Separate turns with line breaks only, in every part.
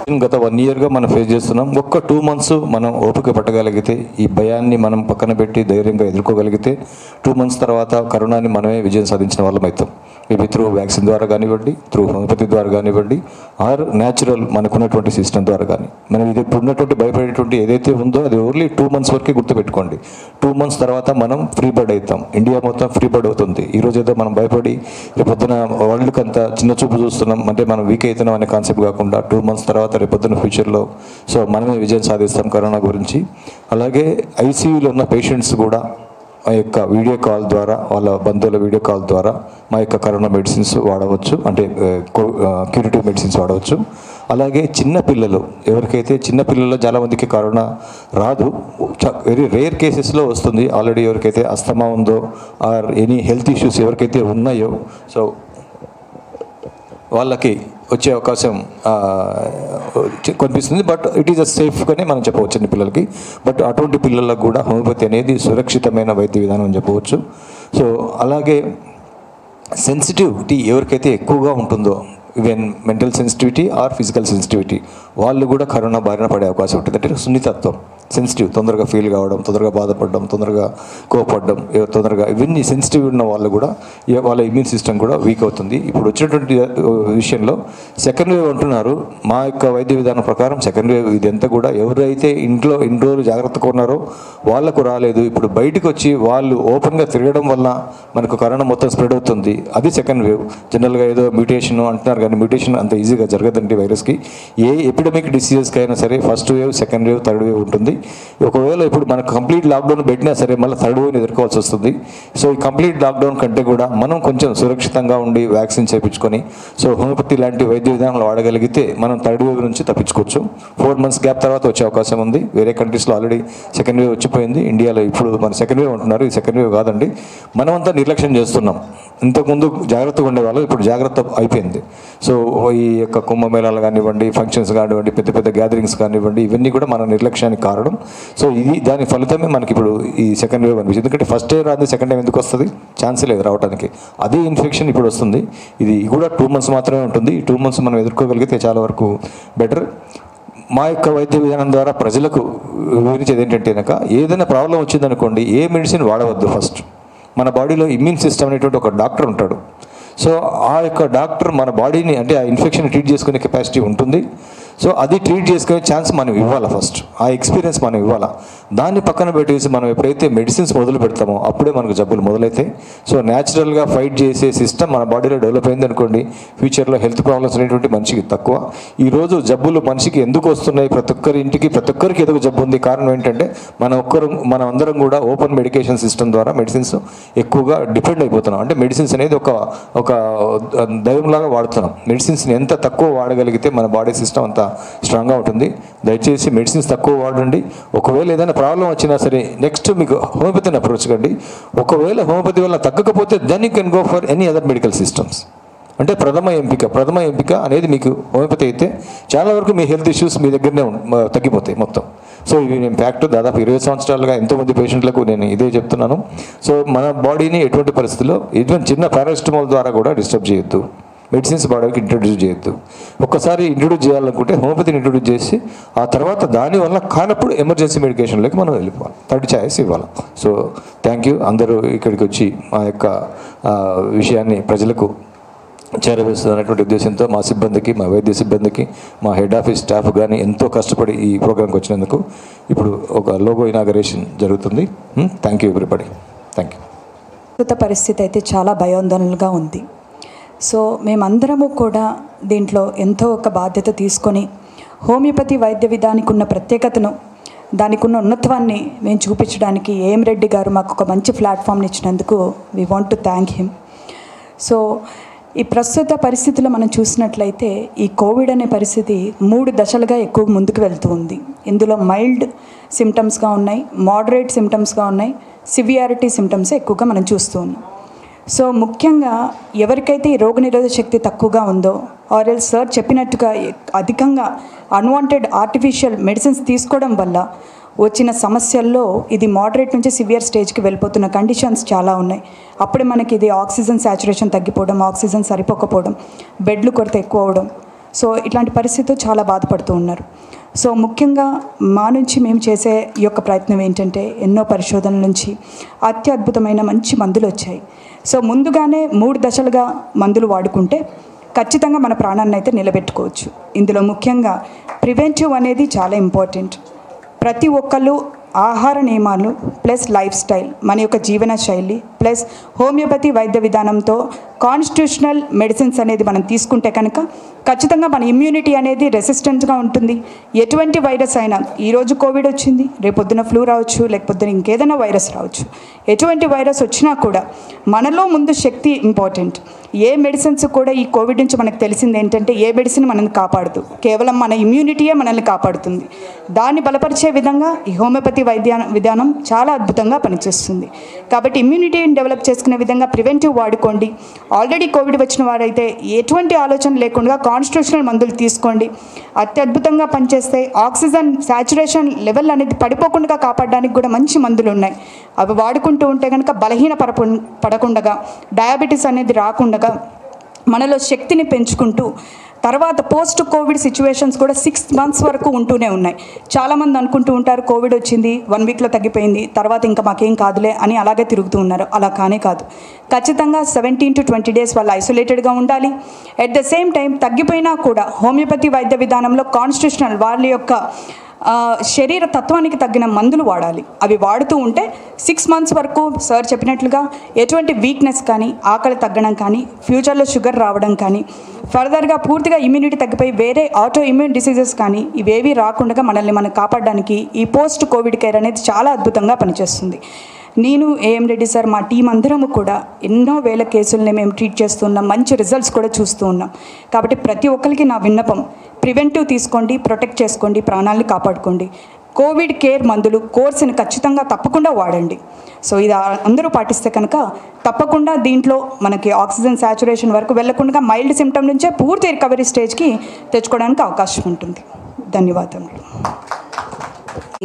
గత 1 ఇయర్గా మనం ఫేస్ చేస్తున్నాం. ఒక్క 2 months మనం ఓపిక పట్టగలిగితే, ఈ భయాన్ని మనం పక్కన పెట్టి ధైర్యంగా ఎదుర్కోగలిగితే 2 months తర్వాత కరోనాని మనమే విజయం సాధించిన వాళ్ళం అవుతాం. ఇవి త్రూ వ్యాక్సిన్ ద్వారా కానివ్వండి, త్రూ హోమియోపతి ద్వారా కానివ్వండి, ఆర్ న్యాచురల్ మనకున్నటువంటి సిస్టమ్ ద్వారా కానీ. మనం ఇది ఇప్పుడు ఉన్నటువంటి భయపడేటువంటి ఏదైతే ఉందో అది ఓన్లీ 2 months వరకే గుర్తుపెట్టుకోండి. 2 months తర్వాత మనం ఫ్రీ బర్డ్ అవుతాం. ఇండియా మొత్తం ఫ్రీ బర్డ్ అవుతుంది. ఈరోజు ఏదో మనం భయపడి రేపొద్దున వరల్డ్కి అంతా చిన్న చూపు చూస్తున్నాం అంటే మనం వీక్ అవుతున్నాం అనే కాన్సెప్ట్ కాకుండా 2 months తర్వాత రేపొద్దున ఫ్యూచర్లో సో మనమే విజయం సాధిస్తాం కరోనా గురించి. అలాగే ఐసీయూలో ఉన్న పేషెంట్స్ కూడా మా యొక్క వీడియో కాల్ ద్వారా, వాళ్ళ బంధువుల వీడియో కాల్ ద్వారా మా యొక్క కరోనా మెడిసిన్స్ వాడవచ్చు, అంటే క్యూరేటివ్ మెడిసిన్స్ వాడవచ్చు. అలాగే చిన్నపిల్లలు ఎవరికైతే చిన్నపిల్లల్లో చాలామందికి కరోనా రాదు, వెరీ రేర్ కేసెస్లో వస్తుంది. ఆల్రెడీ ఎవరికైతే అస్తమా ఉందో ఆర్ ఎనీ హెల్త్ ఇష్యూస్ ఎవరికైతే ఉన్నాయో సో వాళ్ళకి వచ్చే అవకాశం కనిపిస్తుంది. బట్ ఇట్ ఈస్ అ సేఫ్గానే మనం చెప్పవచ్చు చిన్న పిల్లలకి. బట్ అటువంటి పిల్లలకు కూడా హోమియోపతి అనేది సురక్షితమైన వైద్య విధానం అని చెప్పవచ్చు. సో అలాగే సెన్సిటివిటీ ఎవరికైతే ఎక్కువగా ఉంటుందో, even mental sensitivity or physical sensitivity, వాళ్ళు కూడా కరోనా బారిన పడే అవకాశం ఉంటుంది. అంటే సున్నితత్వం, సెన్సిటివ్, తొందరగా ఫీల్ కావడం, తొందరగా బాధపడడం, తొందరగా కోపడడం, తొందరగా ఇవన్నీ సెన్సిటివ్ ఉన్న వాళ్ళు కూడా వాళ్ళ ఇమ్యూన్ సిస్టమ్ కూడా వీక్ అవుతుంది. ఇప్పుడు వచ్చినటువంటి విషయంలో సెకండ్ వేవ్ అంటున్నారు. మా యొక్క వైద్య విధానం ప్రకారం సెకండ్ వేవ్ ఇదంతా కూడా ఎవరైతే ఇంట్లో ఇన్ని రోజులు జాగ్రత్తగా ఉన్నారో వాళ్ళకు రాలేదు. ఇప్పుడు బయటకు వచ్చి వాళ్ళు ఓపెన్గా తిరగడం వల్ల మనకు కరోనా మొత్తం స్ప్రెడ్ అవుతుంది. అది సెకండ్ వేవ్. జనరల్గా ఏదో మ్యూటేషన్ అంటున్నారు కానీ మ్యూటేషన్ అంత ఈజీగా జరగదండి వైరస్కి. ఏ ఎపిడమిక్ డిసీజెస్కి అయినా సరే first wave, second wave, third wave ఉంటుంది. ఒకవేళ ఇప్పుడు మనకు కంప్లీట్ లాక్డౌన్ పెట్టినా సరే మళ్ళీ థర్డ్ వేవ్ని ఎదుర్కోవాల్సి వస్తుంది. సో ఈ కంప్లీట్ లాక్డౌన్ కంటే కూడా మనం కొంచెం సురక్షితంగా ఉండి వ్యాక్సిన్ చేయించుకొని సో హోమియోపతి లాంటి వైద్య విధానాలు వాడగలిగితే మనం థర్డ్ వేవ్ నుంచి తప్పించుకోవచ్చు. 4 months గ్యాప్ తర్వాత వచ్చే అవకాశం ఉంది. వేరే కంట్రీస్లో ఆల్రెడీ సెకండ్ వేవ్ వచ్చిపోయింది. ఇండియాలో ఇప్పుడు మన సెకండ్ వేవ్ అంటున్నారు. ఈ సెకండ్ వేవ్ కాదండి. మనమంతా నిర్లక్ష్యం చేస్తున్నాం. ఇంతకుముందు జాగ్రత్తగా ఉండేవాళ్ళు, ఇప్పుడు జాగ్రత్త అయిపోయింది. సో ఈ యొక్క కుంభమేళాలు కానివ్వండి, ఫంక్షన్స్ కానివ్వండి, పెద్ద పెద్ద గ్యాదరింగ్స్ కానివ్వండి, ఇవన్నీ కూడా మన నిర్లక్ష్యానికి కారణం. సో ఇది దాని ఫలితమే మనకి ఇప్పుడు ఈ సెకండ్ వేవ్ అనిపిస్తుంది. ఎందుకంటే ఫస్ట్ వేవ్ రాదు, సెకండ్ వేవ్ ఎందుకు వస్తుంది? ఛాన్సే లేదు రావడానికి. అదే ఇన్ఫెక్షన్ ఇప్పుడు వస్తుంది. ఇది కూడా 2 months మాత్రమే ఉంటుంది. ఈ 2 months మనం ఎదుర్కోగలిగితే చాలా వరకు బెటర్. మా యొక్క వైద్య విధానం ద్వారా ప్రజలకు వివరించేది ఏంటంటే కనుక ఏదైనా ప్రాబ్లం వచ్చిందనుకోండి, ఏ మెడిసిన్ వాడవద్దు. ఫస్ట్ మన బాడీలో ఇమ్యూన్ సిస్టమ్ అనేటువంటి ఒక డాక్టర్ ఉంటాడు. సో ఆ యొక్క డాక్టర్ మన బాడీని అంటే ఆ ఇన్ఫెక్షన్ ట్రీట్ చేసుకునే కెపాసిటీ ఉంటుంది. సో అది ట్రీట్ చేసుకునే ఛాన్స్ మనం ఇవ్వాలి. ఫస్ట్ ఆ ఎక్స్పీరియన్స్ మనం ఇవ్వాలి. దాన్ని పక్కన పెట్టేసి మనం ఎప్పుడైతే మెడిసిన్స్ మొదలు పెడతామో అప్పుడే మనకు జబ్బులు మొదలవుతాయి. సో న్యాచురల్గా ఫైట్ చేసే సిస్టమ్ మన బాడీలో డెవలప్ అయింది అనుకోండి, ఫ్యూచర్లో హెల్త్ ప్రాబ్లమ్స్ అనేటువంటి మనిషికి తక్కువ. ఈరోజు జబ్బులు మనిషికి ఎందుకు వస్తున్నాయి? ప్రతి ఒక్కరి ఇంటికి ప్రతి ఒక్కరికి ఏదో జబ్బు ఉంది. కారణం ఏంటంటే మనం అందరం కూడా ఓపెన్ మెడికేషన్ సిస్టమ్ ద్వారా మెడిసిన్స్ ఎక్కువగా డిపెండ్ అయిపోతున్నాం. అంటే మెడిసిన్స్ అనేది ఒక దైవంలాగా వాడుతున్నాం. మెడిసిన్స్ని ఎంత తక్కువ వాడగలిగితే మన బాడీ సిస్టమ్ అంత స్ట్రాంగ్గా ఉంటుంది. దయచేసి మెడిసిన్స్ తక్కువ వాడండి. ఒకవేళ ఏదైనా ప్రాబ్లం వచ్చినా సరే నెక్స్ట్ మీకు హోమియోపతిని అప్రోచ్ కండి. ఒకవేళ హోమియోపతి వల్ల తగ్గకపోతే then you can go for any other medical systems. అంటే ప్రథమ ఎంపిక అనేది మీకు హోమియోపతి అయితే చాలా వరకు మీ హెల్త్ ఇష్యూస్ మీ దగ్గరనే తగ్గిపోతాయి మొత్తం. సో ఇవి నేను ఫ్యాక్ట్ దాదాపు 20 సంవత్సరాలుగా ఎంతోమంది పేషెంట్లకు నేను ఇదే చెప్తున్నాను. సో మన బాడీని ఎటువంటి పరిస్థితుల్లో ఎటువంటి చిన్న పారాసిటమాల్ ద్వారా కూడా డిస్టర్బ్ చేయొద్దు. మెడిసిన్స్ బాడీకి ఇంట్రొడ్యూస్ చేయొద్దు. ఒక్కసారి ఇంట్రొడ్యూస్ చేయాలనుకుంటే హోమియోపతిని ఇంట్రొడ్యూస్ చేసి ఆ తర్వాత దానివల్ల కానప్పుడు ఎమర్జెన్సీ మెడికేషన్లోకి మనం వెళ్ళిపోవాలి. థర్డ్ ఛాయిస్ ఇవ్వాలి. So thank you. అందరూ ఇక్కడికి వచ్చి మా యొక్క విషయాన్ని ప్రజలకు చేరవేస్తున్నటువంటి ఉద్దేశంతో మా సిబ్బందికి, మా వైద్య సిబ్బందికి, మా హెడ్ ఆఫీస్ స్టాఫ్ కానీ ఎంతో కష్టపడి ఈ ప్రోగ్రాంకి వచ్చినందుకు ఇప్పుడు ఒక లోగో ఇనాగరేషన్ జరుగుతుంది. Thank you everybody. Thank you.
ప్రస్తుత పరిస్థితి అయితే చాలా భయాందోళనగా ఉంది. సో మేమందరము కూడా దీంట్లో ఎంతో ఒక బాధ్యత తీసుకొని హోమియోపతి వైద్య విధానికి ఉన్న ప్రత్యేకతను, దానికి ఉన్న ఉన్నతత్వాన్ని మేము చూపించడానికి ఏఎం రెడ్డి గారు మాకు ఒక మంచి ప్లాట్ఫామ్ని ఇచ్చినందుకు we want to thank him. So ఈ ప్రస్తుత పరిస్థితుల్లో మనం చూసినట్లయితే ఈ కోవిడ్ అనే పరిస్థితి 3 దశలుగా ఎక్కువ ముందుకు వెళ్తూ ఉంది. ఇందులో మైల్డ్ సిమ్టమ్స్గా ఉన్నాయి, మోడరేట్ సిమ్టమ్స్గా ఉన్నాయి, సివియారిటీ సిమ్టమ్స్ ఎక్కువగా మనం చూస్తూ ఉన్నాం. సో ముఖ్యంగా ఎవరికైతే ఈ రోగనిరోధక శక్తి తక్కువగా ఉందో ఆర్ఎల్ సార్ చెప్పినట్టుగా అధికంగా అన్వాంటెడ్ ఆర్టిఫిషియల్ మెడిసిన్స్ తీసుకోవడం వల్ల వచ్చిన సమస్యల్లో ఇది మోడరేట్ నుంచి సివియర్ స్టేజ్కి వెళ్ళిపోతున్న కండిషన్స్ చాలా ఉన్నాయి. అప్పుడే మనకి ఇది ఆక్సిజన్ సాచురేషన్ తగ్గిపోవడం, ఆక్సిజన్ సరిపోకపోవడం, బెడ్లు కొరత ఎక్కువ అవడం, సో ఇట్లాంటి పరిస్థితితో చాలా బాధపడుతూ ఉన్నారు. సో ముఖ్యంగా మా నుంచి మేము చేసే ఈ యొక్క ప్రయత్నం ఏంటంటే, ఎన్నో పరిశోధనల నుంచి అత్యద్భుతమైన మంచి మందులు వచ్చాయి. సో ముందుగానే 3 దశలుగా మందులు వాడుకుంటే ఖచ్చితంగా మన ప్రాణాన్ని అయితే నిలబెట్టుకోవచ్చు. ఇందులో ముఖ్యంగా ప్రివెంటివ్ అనేది చాలా ఇంపార్టెంట్. ప్రతి ఒక్కళ్ళు ఆహార నియమాలు ప్లస్ లైఫ్ స్టైల్, మన యొక్క జీవన శైలి ప్లస్ హోమియోపతి వైద్య విధానంతో కాన్స్టిట్యూషనల్ మెడిసిన్స్ అనేది మనం తీసుకుంటే కనుక ఖచ్చితంగా మన ఇమ్యూనిటీ అనేది రెసిస్టెంట్గా ఉంటుంది. ఎటువంటి వైరస్ అయినా, ఈరోజు కోవిడ్ వచ్చింది, రేపొద్దున ఫ్లూ రావచ్చు, లేకపోతే ఇంకేదైనా వైరస్ రావచ్చు. ఎటువంటి వైరస్ వచ్చినా కూడా మనలో ముందు శక్తి ఇంపార్టెంట్. ఏ మెడిసిన్స్ కూడా ఈ కోవిడ్ నుంచి మనకు తెలిసింది ఏంటంటే, ఏ మెడిసిన్ మనల్ని కాపాడదు, కేవలం మన ఇమ్యూనిటీయే మనల్ని కాపాడుతుంది. దాన్ని బలపరిచే విధంగా ఈ హోమియోపతి విధానం చాలా అద్భుతంగా పనిచేస్తుంది. కాబట్టి ఇమ్యూనిటీని డెవలప్ చేసుకునే విధంగా ప్రివెంటివ్ వాడుకోండి. ఆల్రెడీ కోవిడ్ వచ్చిన వారైతే ఎటువంటి ఆలోచన లేకుండా కాన్స్టిట్యూషనల్ మందులు తీసుకోండి. అత్యద్భుతంగా పనిచేస్తే ఆక్సిజన్ సాచురేషన్ లెవెల్ అనేది పడిపోకుండా కాపాడడానికి కూడా మంచి మందులు ఉన్నాయి. అవి వాడుకుంటూ ఉంటే కనుక పడకుండా, డయాబెటీస్ అనేది రాకుండా, మనలో శక్తిని పెంచుకుంటూ, తర్వాత పోస్ట్ కోవిడ్ సిచ్యువేషన్స్ కూడా 6 months వరకు ఉంటూనే ఉన్నాయి. చాలామంది అనుకుంటూ ఉంటారు కోవిడ్ వచ్చింది 1 weekలో తగ్గిపోయింది, తర్వాత ఇంకా మాకేం కాదులే అని అలాగే తిరుగుతూ ఉన్నారు. అలా కానే కాదు. ఖచ్చితంగా 17 to 20 days వాళ్ళు ఐసోలేటెడ్గా ఉండాలి. అట్ ద సేమ్ టైం తగ్గిపోయినా కూడా హోమియోపతి వైద్య విధానంలో కాన్స్టిట్యూషనల్ వాళ్ళ యొక్క శరీర తత్వానికి తగ్గిన మందులు వాడాలి. అవి వాడుతూ ఉంటే 6 months వరకు సార్ చెప్పినట్లుగా ఎటువంటి వీక్నెస్ కానీ, ఆకలి తగ్గడం కానీ, ఫ్యూచర్లో షుగర్ రావడం కానీ, ఫర్దర్గా పూర్తిగా ఇమ్యూనిటీ తగ్గిపోయి వేరే ఆటో ఇమ్యూన్ డిసీజెస్ కానీ ఇవేవి రాకుండా మనల్ని మనం కాపాడడానికి ఈ పోస్ట్ కోవిడ్ కేర్ అనేది చాలా అద్భుతంగా పనిచేస్తుంది. నేను ఏఎం రెడ్డి సార్, మా టీం అందరము కూడా ఎన్నో వేల కేసుల్ని మేము ట్రీట్ చేస్తున్నాం, మంచి రిజల్ట్స్ కూడా చూస్తూ ఉన్నాం. కాబట్టి ప్రతి ఒక్కరికి నా విన్నపం, ప్రివెంటివ్ తీసుకోండి, ప్రొటెక్ట్ చేసుకోండి, ప్రాణాలని కాపాడుకోండి. కోవిడ్ కేర్ మందులు కోర్సుని ఖచ్చితంగా తప్పకుండా వాడండి. సో ఇది అందరూ పాటిస్తే కనుక తప్పకుండా దీంట్లో మనకి ఆక్సిజన్ సాచురేషన్ వరకు వెళ్లకుండా మైల్డ్ సిమ్టమ్ నుంచే పూర్తి రికవరీ స్టేజ్కి తెచ్చుకోవడానికి అవకాశం ఉంటుంది. ధన్యవాదములు.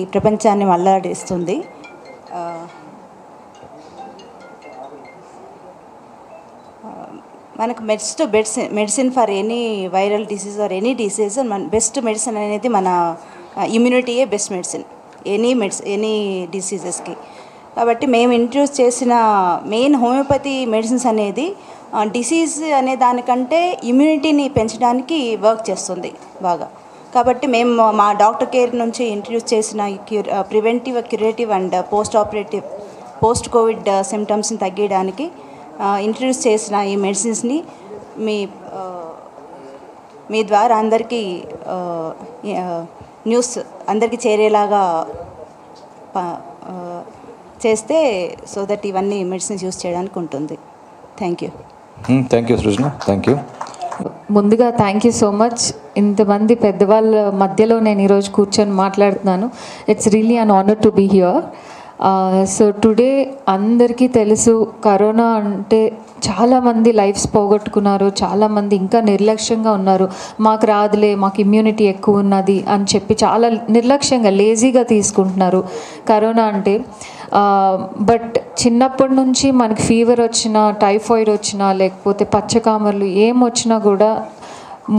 ఈ ప్రపంచాన్ని మల్లాడిస్తుంది. మనకు medicine for any viral disease or any disease, మన బెస్ట్ మెడిసిన్ అనేది మన ఇమ్యూనిటీయే బెస్ట్ మెడిసిన్ ఎనీ డిసీజెస్కి. కాబట్టి మేము ఇంట్రడ్యూస్ చేసిన మెయిన్ హోమియోపతి మెడిసిన్స్ అనేది డిసీజ్ అనే దానికంటే ఇమ్యూనిటీని పెంచడానికి వర్క్ చేస్తుంది బాగా. కాబట్టి మేము మా డాక్టర్ కేర్ నుంచి ఇంట్రడ్యూస్ చేసిన preventive, curative and post Covid సిమ్టమ్స్ని తగ్గించడానికి ఇంట్రడ్యూస్ చేసిన ఈ మెడిసిన్స్ని మీ ద్వారా అందరికీ న్యూస్ అందరికీ చేరేలాగా చేస్తే సో దట్ ఇవన్నీ మెడిసిన్స్ యూస్ చేయడానికి ఉంటుంది. Thank you
Srujana. Thank you.
ముందుగా థ్యాంక్ యూ సో మచ్. ఇంతమంది పెద్దవాళ్ళ మధ్యలో నేను ఈరోజు కూర్చొని మాట్లాడుతున్నాను. It's really an honour to be here. So today అందరికీ తెలుసు కరోనా అంటే చాలామంది లైఫ్స్ పోగొట్టుకున్నారు, చాలామంది ఇంకా నిర్లక్ష్యంగా ఉన్నారు. మాకు రాదులే, మాకు ఇమ్యూనిటీ ఎక్కువ ఉన్నది అని చెప్పి చాలా నిర్లక్ష్యంగా లేజీగా తీసుకుంటున్నారు కరోనా అంటే. బట్ చిన్నప్పటి నుంచి మనకి ఫీవర్ వచ్చినా, టైఫాయిడ్ వచ్చినా, లేకపోతే పచ్చకామర్లు ఏం వచ్చినా కూడా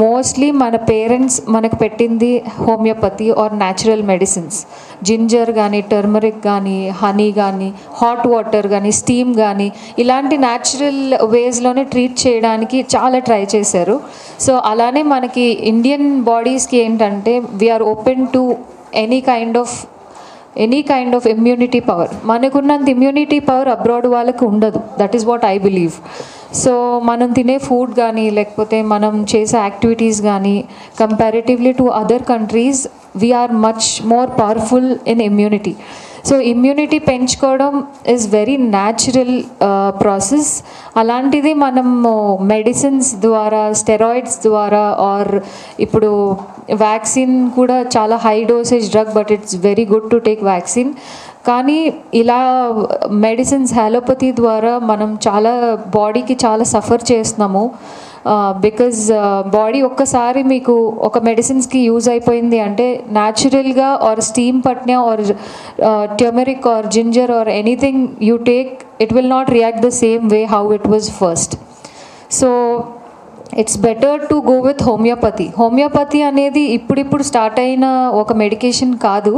మోస్ట్లీ మన పేరెంట్స్ మనకు పెట్టింది homeopathy or natural medicines. Ginger కానీ, టర్మరిక్ కానీ, హనీ కానీ, హాట్ వాటర్ కానీ, స్టీమ్ కానీ ఇలాంటి న్యాచురల్ వేస్లోనే ట్రీట్ చేయడానికి చాలా ట్రై చేశారు. సో అలానే మనకి ఇండియన్ బాడీస్కి ఏంటంటే we are open to any kind of immunity power. మనకున్నంత ఇమ్యూనిటీ పవర్ అబ్రాడ్ వాళ్ళకి ఉండదు. That is what I believe. So మనం తినే ఫుడ్ కానీ, లేకపోతే మనం చేసే యాక్టివిటీస్ కానీ comparatively to other countries we are much more powerful in immunity. So immunity పెంచుకోవడం ఈజ్ వెరీ న్యాచురల్ ప్రాసెస్. అలాంటిది మనము మెడిసిన్స్ ద్వారా, స్టెరాయిడ్స్ ద్వారా ఆర్ ఇప్పుడు వ్యాక్సిన్ కూడా చాలా high dosage drug, but it's very good to take vaccine. కానీ ఇలా మెడిసిన్స్ అలోపతి ద్వారా మనం చాలా బాడీకి చాలా సఫర్ చేస్తున్నాము. బికాజ్ బాడీ ఒక్కసారి మీకు ఒక మెడిసిన్స్కి యూజ్ అయిపోయింది అంటే న్యాచురల్గా ఆర్ స్టీమ్ పట్నా or turmeric or ginger or anything you take, it will not react the same way how it was first. So it's better to go with homeopathy. Homeopathy అనేది ఇప్పుడిప్పుడు start అయిన ఒక medication కాదు.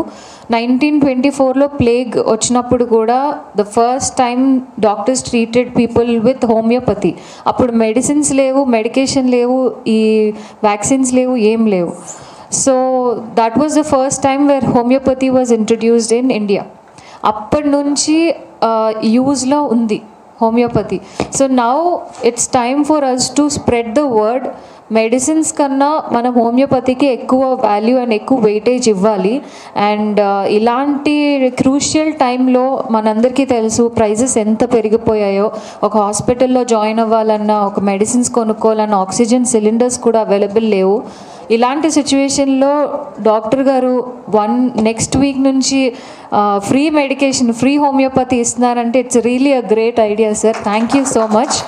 1924లో plague వచ్చినప్పుడు కూడా the first time doctors treated people with homeopathy. అప్పుడు medicines లేవు, medication లేవు, ఈ వ్యాక్సిన్స్ లేవు, ఏం లేవు. So that was the first time where homeopathy was introduced in India. అప్పటి నుంచి యూజ్లో ఉంది homeopathy. So now it's time for us to spread the word. Medicines కన్నా మనం హోమియోపతికి ఎక్కువ వాల్యూ అండ్ ఎక్కువ వెయిటేజ్ ఇవ్వాలి. అండ్ ఇలాంటి క్రూషియల్ టైంలో మనందరికీ తెలుసు ప్రైజెస్ ఎంత పెరిగిపోయాయో. ఒక హాస్పిటల్లో జాయిన్ అవ్వాలన్నా, ఒక మెడిసిన్స్ కొనుక్కోవాలన్నా ఆక్సిజన్ సిలిండర్స్ కూడా అవైలబుల్ లేవు. ఇలాంటి సిచ్యువేషన్లో డాక్టర్ గారు నెక్స్ట్ వీక్ నుంచి ఫ్రీ మెడికేషన్, ఫ్రీ హోమియోపతి ఇస్తున్నారంటే it's really a great idea sir. Thank you so much.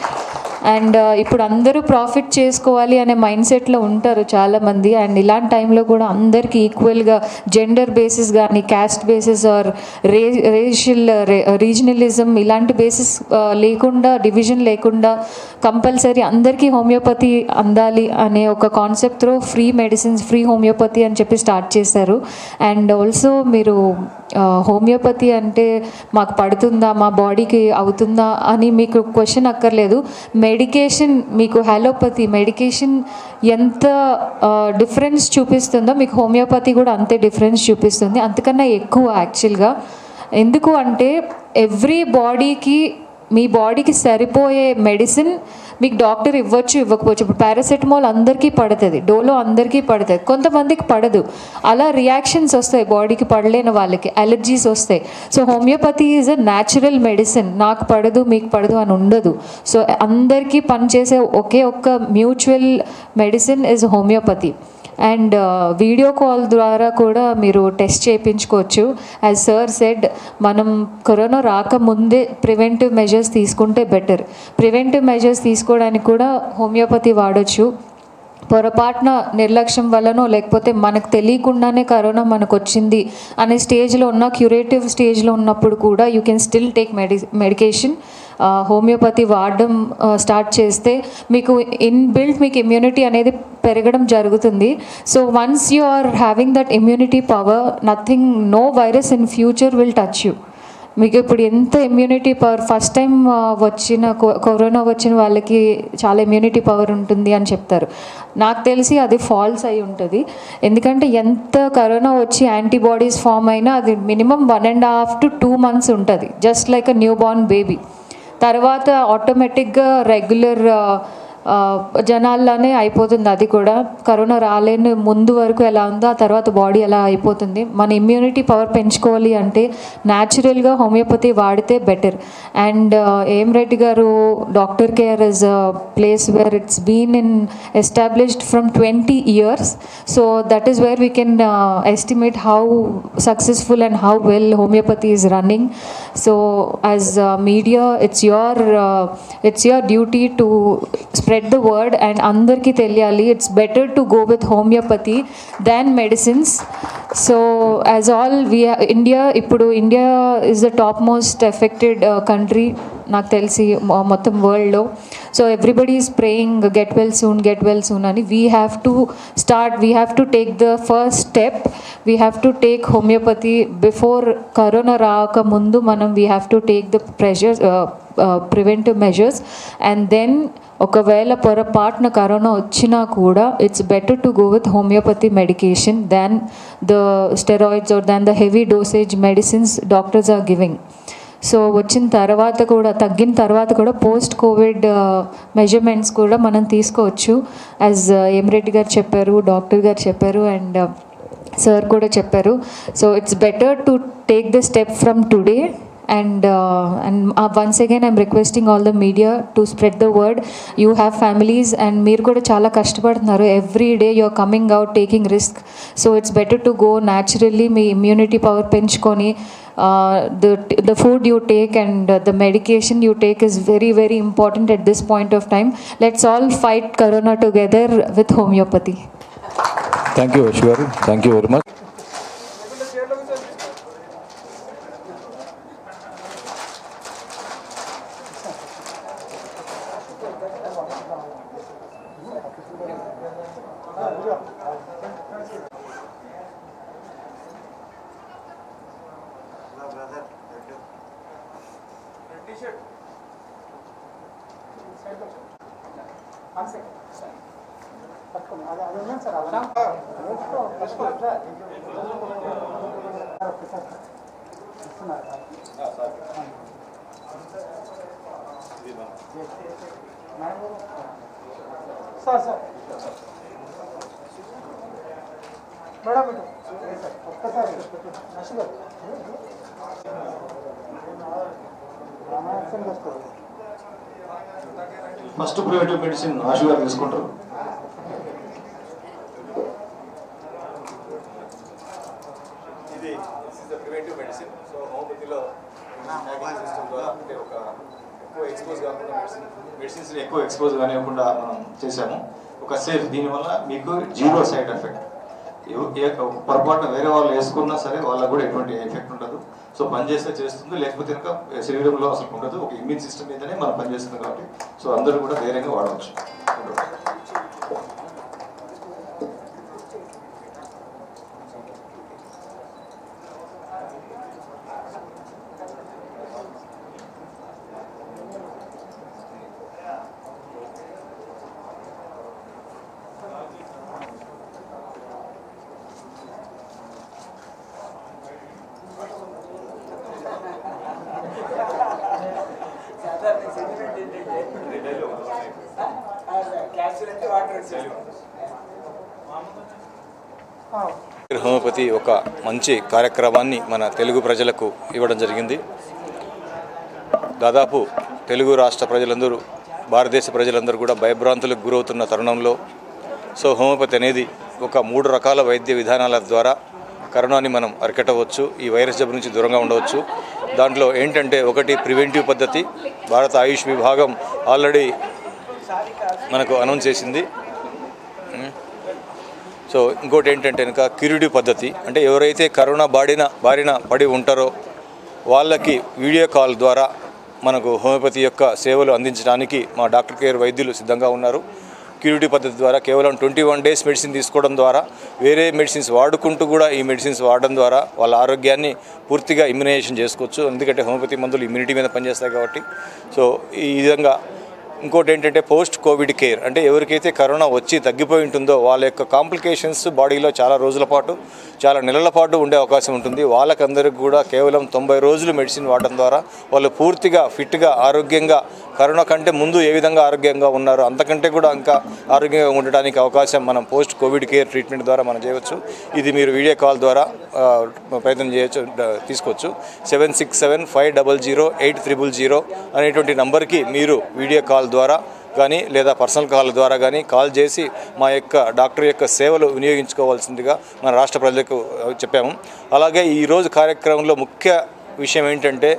And ఇప్పుడు అందరూ ప్రాఫిట్ చేసుకోవాలి అనే మైండ్ సెట్లో ఉంటారు చాలామంది. అండ్ ఇలాంటి టైంలో కూడా అందరికీ ఈక్వల్గా జెండర్ బేసిస్ కానీ, క్యాస్ట్ బేసిస్ ఆర్ రీజనలిజం ఇలాంటి బేసిస్ లేకుండా, డివిజన్ లేకుండా కంపల్సరీ అందరికీ హోమియోపతి అందాలి అనే ఒక కాన్సెప్ట్తో ఫ్రీ మెడిసిన్స్, ఫ్రీ హోమియోపతి అని చెప్పి స్టార్ట్ చేశారు. అండ్ ఆల్సో మీరు హోమియోపతి అంటే మాకు పడుతుందా, మా బాడీకి అవుతుందా అని మీకు క్వశ్చన్ అక్కర్లేదు. మెడికేషన్ మీకు అలోపతి మెడికేషన్ ఎంత డిఫరెన్స్ చూపిస్తుందో మీకు హోమియోపతి కూడా అంతే డిఫరెన్స్ చూపిస్తుంది, అంతకన్నా ఎక్కువ యాక్చువల్గా. ఎందుకు అంటే ఎవ్రీ బాడీకి, మీ బాడీకి సరిపోయే మెడిసిన్ మీకు డాక్టర్ ఇవ్వచ్చు, ఇవ్వకపోవచ్చు. ఇప్పుడు పారాసెటమాల్ అందరికీ పడుతుంది, డోలో అందరికీ పడుతుంది, కొంతమందికి పడదు. అలా రియాక్షన్స్ వస్తాయి బాడీకి పడలేని వాళ్ళకి, అలర్జీస్ వస్తాయి. So homeopathy is a natural medicine. నాకు పడదు, మీకు పడదు అని ఉండదు. సో అందరికీ పనిచేసే ఒకే ఒక్క mutual medicine is homeopathy. And video call ద్వారా కూడా మీరు టెస్ట్ చేయించుకోవచ్చు. యాజ్ సార్ సెడ్, మనం కరోనా రాకముందే ప్రివెంటివ్ మెజర్స్ తీసుకుంటే బెటర్. ప్రివెంటివ్ మెజర్స్ తీసుకోవడానికి కూడా హోమియోపతి వాడచ్చు. పొరపాటున నిర్లక్ష్యం వల్లనో లేకపోతే మనకు తెలియకుండానే కరోనా మనకు వచ్చింది అనే స్టేజ్లో ఉన్న, క్యూరేటివ్ స్టేజ్లో ఉన్నప్పుడు కూడా you can still take medication. Homeopathy వాడడం స్టార్ట్ చేస్తే మీకు ఇన్బిల్ట్ మీకు ఇమ్యూనిటీ అనేది పెరగడం జరుగుతుంది. So once you are having that immunity power, nothing, no virus in future will touch you. మీకు ఇప్పుడు ఎంత immunity power, first time corona వచ్చిన వాళ్ళకి చాలా ఇమ్యూనిటీ పవర్ ఉంటుంది అని చెప్తారు. నాకు తెలిసి అది ఫాల్స్ అయి ఉంటుంది. ఎందుకంటే ఎంత కరోనా వచ్చి యాంటీబాడీస్ ఫామ్ అయినా అది మినిమం 1.5 to 2 months ఉంటుంది, just like a new born baby. తర్వాత ఆటోమేటిక్గా రెగ్యులర్ జనాల్లోనే అయిపోతుంది. అది కూడా కరోనా రాలేని ముందు వరకు ఎలా ఉందో ఆ తర్వాత బాడీ ఎలా అయిపోతుంది. మన ఇమ్యూనిటీ పవర్ పెంచుకోవాలి అంటే న్యాచురల్గా హోమియోపతి వాడితే బెటర్. అండ్ ఏం రెడ్డి గారు doctor care is a place where it's been in established from 20 years. So that is where we can estimate how successful and how well homeopathy is running. So as media it's your duty to spread the word and andarki teliyali. It's better to go with homeopathy than medicines. So as all India is the topmost affected country నాకు తెలిసి మొత్తం వరల్డ్లో. So everybody is praying get well soon అని. We have to take the first step. We have to take homeopathy before corona రాకముందు. మనం we have to take the preventive measures. And then ఒకవేళ పొరపాటున corona వచ్చినా కూడా it's better to go with homeopathy medication than the steroids or than the heavy dosage medicines doctors are giving. So వచ్చిన తర్వాత కూడా, తగ్గిన తర్వాత కూడా పోస్ట్ కోవిడ్ మెజర్మెంట్స్ కూడా మనం తీసుకోవచ్చు. యాజ్ రెడ్డి గారు చెప్పారు, డాక్టర్ గారు చెప్పారు, అండ్ సార్ కూడా చెప్పారు. So it's better to take the step from today. And once again I'm requesting all the media to spread the word. You have families and meer kuda chaala kashtapadunnaru. Every day you are coming out taking risk. So it's better to go naturally. Me immunity power penchukoni the food you take and the medication you take is very very important at this point of time. Let's all fight corona together with homeopathy.
Thank you Ashwar, thank you very much. First preventive medicine Ashu గారు తీసుకుంటారు. ఇది preventive medicine. So హోమియోపతిలో system ద్వారా అంటే ఒక ఎక్కువ expose కాకుండా medicines ఎక్కువ ఎక్స్పోజ్ కానివ్వకుండా మనం చేసాము. ఒక సేఫ్, దీనివల్ల మీకు జీరో సైడ్ ఎఫెక్ట్. పొరపాటున వేరే వాళ్ళు వేసుకున్నా సరే వాళ్ళకు కూడా ఎటువంటి ఎఫెక్ట్ ఉండదు. సో పనిచేస్తే చేస్తుంది, లేకపోతే కనుక శరీరంలో అసలు ఉండదు. ఒక ఇమ్యూన్ సిస్టమ్ మీదనే మనం పనిచేస్తుంది కాబట్టి సో అందరూ కూడా ధైర్యంగా వాడవచ్చు. హోమియోపతి ఒక మంచి కార్యక్రమాన్ని మన తెలుగు ప్రజలకు ఇవ్వడం జరిగింది. దాదాపు తెలుగు రాష్ట్ర ప్రజలందరూ, భారతదేశ ప్రజలందరూ కూడా భయభ్రాంతులకు గురవుతున్న తరుణంలో సో హోమియోపతి అనేది ఒక 3 రకాల వైద్య విధానాల ద్వారా కరోనాని మనం అరికట్టవచ్చు, ఈ వైరస్ జబ్బు నుంచి దూరంగా ఉండవచ్చు. దాంట్లో ఏంటంటే ఒకటి ప్రివెంటివ్ పద్ధతి. భారత ఆయుష్ విభాగం ఆల్రెడీ మనకు అనౌన్స్ చేసింది. సో ఇంకోటి ఏంటంటే కనుక క్యూరేటివ్ పద్ధతి, అంటే ఎవరైతే కరోనా బారిన పడి ఉంటారో వాళ్ళకి వీడియో కాల్ ద్వారా మనకు హోమియోపతి యొక్క సేవలు అందించడానికి మా డాక్టర్ కేర్ వైద్యులు సిద్ధంగా ఉన్నారు. క్యూరేటివ్ పద్ధతి ద్వారా కేవలం 21 days మెడిసిన్ తీసుకోవడం ద్వారా, వేరే మెడిసిన్స్ వాడుకుంటూ కూడా ఈ మెడిసిన్స్ వాడడం ద్వారా వాళ్ళ ఆరోగ్యాన్ని పూర్తిగా ఇమ్యునైజేషన్ చేసుకోవచ్చు. ఎందుకంటే హోమియోపతి మందులు ఇమ్యూనిటీ మీద పనిచేస్తాయి కాబట్టి. సో ఈ విధంగా ఇంకోటి ఏంటంటే పోస్ట్ కోవిడ్ కేర్, అంటే ఎవరికైతే కరోనా వచ్చి తగ్గిపోయి ఉంటుందో వాళ్ళ యొక్క కాంప్లికేషన్స్ బాడీలో చాలా రోజుల పాటు, చాలా నెలల పాటు ఉండే అవకాశం ఉంటుంది. వాళ్ళకందరికీ కూడా కేవలం 90 రోజులు మెడిసిన్ వాడడం ద్వారా వాళ్ళు పూర్తిగా ఫిట్గా, ఆరోగ్యంగా, కరోనా కంటే ముందు ఏ విధంగా ఆరోగ్యంగా ఉన్నారో అంతకంటే కూడా ఇంకా ఆరోగ్యంగా ఉండడానికి అవకాశం మనం పోస్ట్ కోవిడ్ కేర్ ట్రీట్మెంట్ ద్వారా మనం చేయవచ్చు. ఇది మీరు వీడియో కాల్ ద్వారా ప్రయత్నం చేయొచ్చు, తీసుకోవచ్చు. 7675008300 అనేటువంటి నంబర్కి మీరు వీడియో కాల్ ద్వారా కానీ లేదా పర్సనల్ కాల్ ద్వారా కానీ కాల్ చేసి మా యొక్క డాక్టర్ యొక్క సేవలు వినియోగించుకోవాల్సిందిగా మన రాష్ట్ర ప్రజలకు చెప్పాము. అలాగే ఈరోజు కార్యక్రమంలో ముఖ్య విషయం ఏంటంటే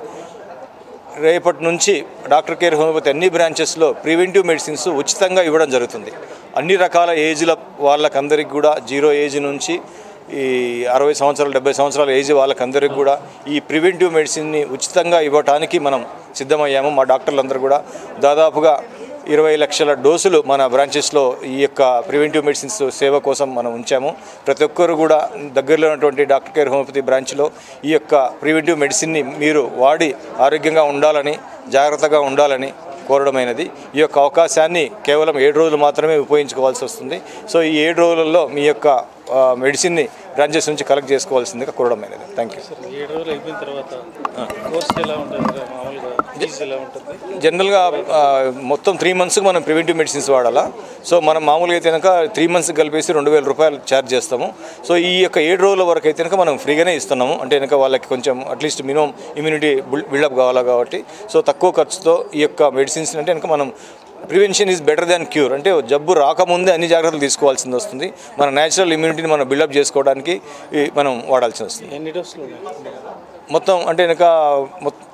రేపటి నుంచి డాక్టర్ కేర్ హోమియోపతి అన్ని బ్రాంచెస్లో ప్రివెంటివ్ మెడిసిన్స్ ఉచితంగా ఇవ్వడం జరుగుతుంది. అన్ని రకాల ఏజ్ల వాళ్ళకందరికీ కూడా, 0 ఏజ్ నుంచి ఈ 60 సంవత్సరాలు 70 సంవత్సరాల ఏజ్ వాళ్ళకందరికీ కూడా ఈ ప్రివెంటివ్ మెడిసిన్ని ఉచితంగా ఇవ్వడానికి మనం సిద్ధమయ్యాము. మా డాక్టర్లందరూ కూడా దాదాపుగా 20 లక్షల డోసులు మన బ్రాంచెస్లో ఈ యొక్క ప్రివెంటివ్ మెడిసిన్స్ సేవ కోసం మనం ఉంచాము. ప్రతి ఒక్కరు కూడా దగ్గరలో ఉన్నటువంటి డాక్టర్ కేర్ హోమియోపతి బ్రాంచ్లో ఈ యొక్క ప్రివెంటివ్ మెడిసిన్ని మీరు వాడి ఆరోగ్యంగా ఉండాలని, జాగ్రత్తగా ఉండాలని కోరడమైనది. ఈ యొక్క అవకాశాన్ని కేవలం 7 రోజులు మాత్రమే ఉపయోగించుకోవాల్సి వస్తుంది. సో ఈ 7 రోజులలో మీ యొక్క మెడిసిన్ని బ్రాంచెస్ నుంచి కలెక్ట్ చేసుకోవాల్సిందిగా కోరడమైనది. Thank you.
7 రోజులు అయిపోయిన తర్వాత కోర్స్ ఎలా ఉంటుంది, మామూలుగా ఎలా ఉంటుంది?
జనరల్గా మొత్తం 3 monthsకి మనం ప్రివెంటివ్ మెడిసిన్స్ వాడాలా. సో మనం మామూలుగా అయితే కనుక 3 months కలిపేసి 2000 రూపాయలు ఛార్జ్ చేస్తాము. సో ఈ యొక్క 7 రోజుల వరకు అయితే కనుక మనం ఫ్రీగానే ఇస్తున్నాము. అంటే కనుక వాళ్ళకి కొంచెం అట్లీస్ట్ మినిమం ఇమ్యూనిటీ బిల్డప్ కావాలా కాబట్టి సో తక్కువ ఖర్చుతో ఈ యొక్క మెడిసిన్స్ అంటే కనుక మనం prevention is better than cure, అంటే జబ్బు రాకముందే అన్ని జాగ్రత్తలు తీసుకోవాల్సింది వస్తుంది. మన న్యాచురల్ ఇమ్యూనిటీని మనం బిల్డప్ చేసుకోవడానికి మనం వాడాల్సి వస్తుంది.
ఎన్ని డోసులు
మొత్తం అంటే కనుక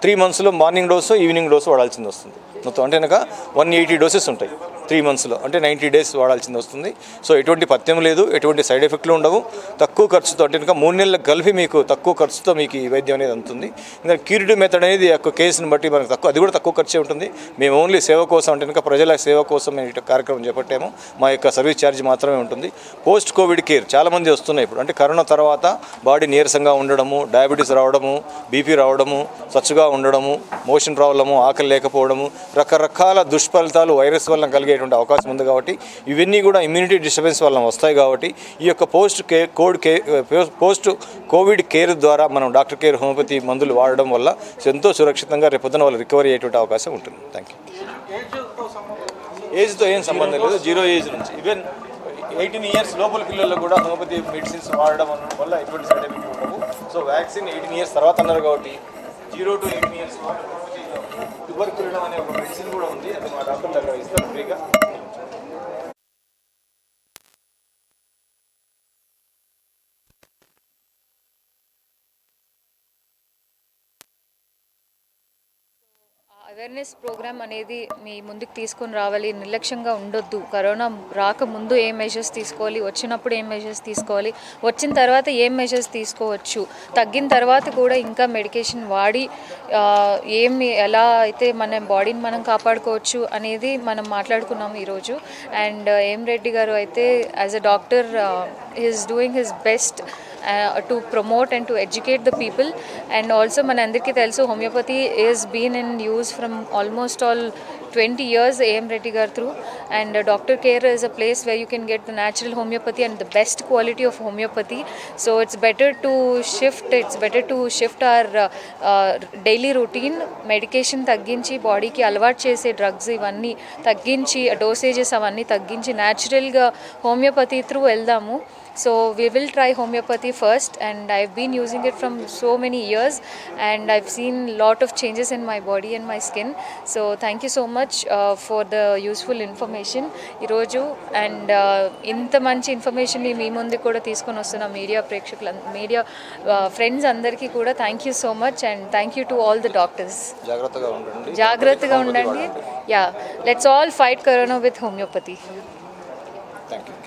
3 monthsలో మార్నింగ్ డోసు, ఈవినింగ్ డోసు వాడాల్సింది వస్తుంది. మొత్తం అంటే కనుక 180 doses ఉంటాయి. 3 monthsలో, అంటే 90 days వాడాల్సింది వస్తుంది. సో ఎటువంటి పథ్యం లేదు, ఎటువంటి సైడ్ ఎఫెక్ట్లు ఉండవు, తక్కువ ఖర్చుతో, అంటే ఇంకా 3 నెలలకు కలిపి మీకు తక్కువ ఖర్చుతో మీకు ఈ వైద్యం అనేది అందుతుంది. ఇంకా క్యూరిటివ్ మెథడ్ అనేది యొక్క కేసుని బట్టి మనకు తక్కువ, అది కూడా తక్కువ ఖర్చే ఉంటుంది. మేము ఓన్లీ సేవ కోసం, అంటే ఇంకా ప్రజల సేవ కోసం మేము ఇటు కార్యక్రమం చేపట్టాము. మా యొక్క సర్వీస్ ఛార్జ్ మాత్రమే ఉంటుంది. పోస్ట్ కోవిడ్ కేర్ చాలామంది వస్తున్నాయి ఇప్పుడు, అంటే కరోనా తర్వాత బాడీ నీరసంగా ఉండడము, డయాబెటీస్ రావడము, బీపీ రావడము, సచ్చుగా ఉండడము, మోషన్ ప్రాబ్లము, ఆకలి లేకపోవడము, రకరకాల దుష్ఫలితాలు వైరస్ వల్ల కలిగేటువంటి అవకాశం ఉంది. కాబట్టి ఇవన్నీ కూడా ఇమ్యూనిటీ డిస్టర్బెన్స్ వల్ల వస్తాయి. కాబట్టి ఈ యొక్క పోస్ట్ కోవిడ్ కేర్ ద్వారా మనం డాక్టర్ కేర్ హోమియోపతి మందులు వాడడం వల్ల ఎంతో సురక్షితంగా రేపొద్దున వాళ్ళు రికవరీ అయ్యేటువంటి అవకాశం ఉంటుంది. Thank you. ఏజ్తో ఏం సంబంధం లేదు, 0 ఏజ్ నుంచి ఈవెన్ 18 years లోపల పిల్లల్లో కూడా హోమియోపతి మెడిసిన్స్ వాడడం వల్ల ఎటువంటి సైడ్ ఎఫెక్ట్ ఉండవు. సో వ్యాక్సిన్ 18 years తర్వాత అన్నారు కాబట్టి 0 to 18 years ట్యూబర్క్యులిన్ అనే ఒక మెడిసిన్ కూడా ఉంది. అది మా డాక్టర్ దగ్గర ఇస్తారు ఫ్రీగా.
అవేర్నెస్ ప్రోగ్రామ్ అనేది మీ ముందుకు తీసుకొని రావాలి. నిర్లక్ష్యంగా ఉండొద్దు. కరోనా రాకముందు ఏం మెజర్స్ తీసుకోవాలి, వచ్చినప్పుడు ఏం మెజర్స్ తీసుకోవాలి, వచ్చిన తర్వాత ఏం మెజర్స్ తీసుకోవచ్చు, తగ్గిన తర్వాత కూడా ఇంకా మెడికేషన్ వాడి ఎలా అయితే మన బాడీని మనం కాపాడుకోవచ్చు అనేది మనం మాట్లాడుకున్నాము ఈరోజు. అండ్ ఎం రెడ్డి గారు అయితే as a doctor is doing his best to promote and to educate the people. And also manandariki telusu homeopathy is been in use from almost all 20 years AM Reddy gar through, and Doctor Care is a place where you can get the natural homeopathy and the best quality of homeopathy. So it's better to shift our daily routine. Medication తగ్గించి బాడీకి అలవాటు చేసే drugs ఇవన్నీ తగ్గించి, dosages అవన్నీ తగ్గించి న్యాచురల్గా homeopathy through వెళ్దాము. So we will try homeopathy first, and I've been using it from so many years, and I've seen lot of changes in my body and my skin. So thank you so much for the useful information iroju. And inta manchi information ni mee mundu kuda teeskoni vastunna media friends andarki kuda thank you so much, and thank you to all the doctors. jagrataga undandi. Yeah, let's all fight corona with homeopathy.
Thank you.